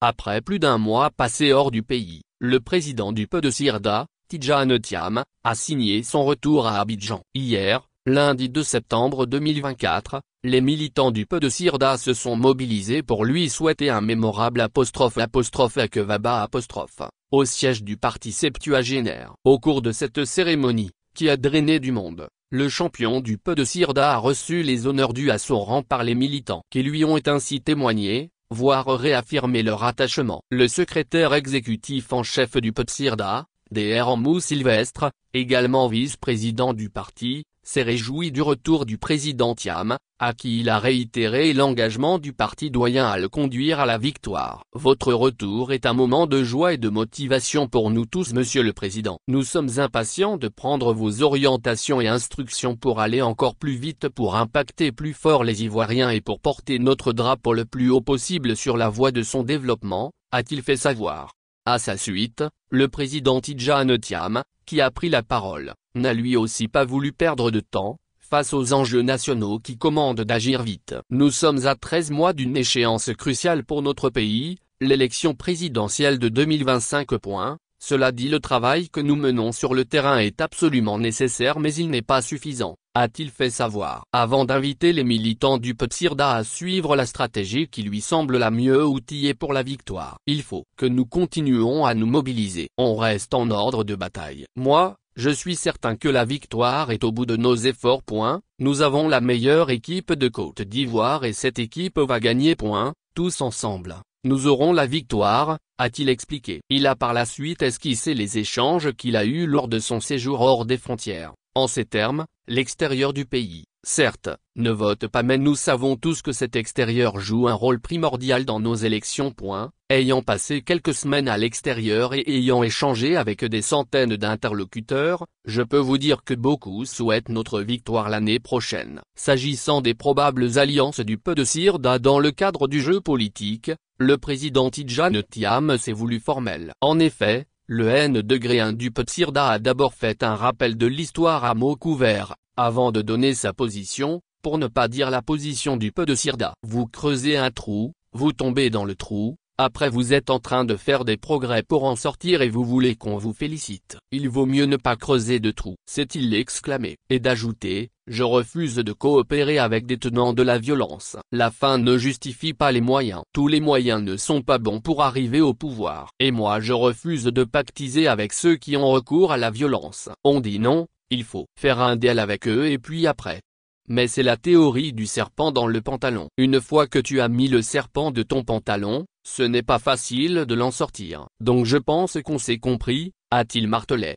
Après plus d'un mois passé hors du pays, le président du PDCIRDA, Tidjane Thiam, a signé son retour à Abidjan. Hier, lundi 2 septembre 2024, les militants du PDCIRDA se sont mobilisés pour lui souhaiter un mémorable @Akevaba au siège du parti septuagénaire. Au cours de cette cérémonie, qui a drainé du monde, le champion du PDCIRDA a reçu les honneurs dus à son rang par les militants qui lui ont ainsi témoigné, voire réaffirmé leur attachement. Le secrétaire exécutif en chef du PDCIRDA, Dr Amou Sylvestre, également vice-président du parti, s'est réjoui du retour du président Thiam, à qui il a réitéré l'engagement du parti doyen à le conduire à la victoire. Votre retour est un moment de joie et de motivation pour nous tous, Monsieur le Président. Nous sommes impatients de prendre vos orientations et instructions pour aller encore plus vite, pour impacter plus fort les Ivoiriens et pour porter notre drapeau le plus haut possible sur la voie de son développement, a-t-il fait savoir. À sa suite, le président Tidjane Thiam, qui a pris la parole, n'a lui aussi pas voulu perdre de temps, face aux enjeux nationaux qui commandent d'agir vite. Nous sommes à 13 mois d'une échéance cruciale pour notre pays, l'élection présidentielle de 2025. Cela dit, le travail que nous menons sur le terrain est absolument nécessaire, mais il n'est pas suffisant, a-t-il fait savoir. Avant d'inviter les militants du PDCIRDA à suivre la stratégie qui lui semble la mieux outillée pour la victoire, il faut que nous continuons à nous mobiliser. On reste en ordre de bataille. Moi, je suis certain que la victoire est au bout de nos efforts. Nous avons la meilleure équipe de Côte d'Ivoire et cette équipe va gagner. Tous ensemble, nous aurons la victoire, a-t-il expliqué. Il a par la suite esquissé les échanges qu'il a eus lors de son séjour hors des frontières. En ces termes, l'extérieur du pays, certes, ne vote pas, mais nous savons tous que cet extérieur joue un rôle primordial dans nos élections. Ayant passé quelques semaines à l'extérieur et ayant échangé avec des centaines d'interlocuteurs, je peux vous dire que beaucoup souhaitent notre victoire l'année prochaine. S'agissant des probables alliances du PDCIRDA dans le cadre du jeu politique, le président Tidjane Thiam s'est voulu formel. En effet, le N-1 du PDCIRDA a d'abord fait un rappel de l'histoire à mots couverts, avant de donner sa position, pour ne pas dire la position du PDCIRDA. Vous creusez un trou, vous tombez dans le trou, après vous êtes en train de faire des progrès pour en sortir et vous voulez qu'on vous félicite. Il vaut mieux ne pas creuser de trou, s'est-il exclamé, et d'ajouter, je refuse de coopérer avec des tenants de la violence. La fin ne justifie pas les moyens. Tous les moyens ne sont pas bons pour arriver au pouvoir. Et moi je refuse de pactiser avec ceux qui ont recours à la violence. On dit non, il faut faire un deal avec eux et puis après. Mais c'est la théorie du serpent dans le pantalon. Une fois que tu as mis le serpent de ton pantalon, ce n'est pas facile de l'en sortir. Donc je pense qu'on s'est compris, a-t-il martelé.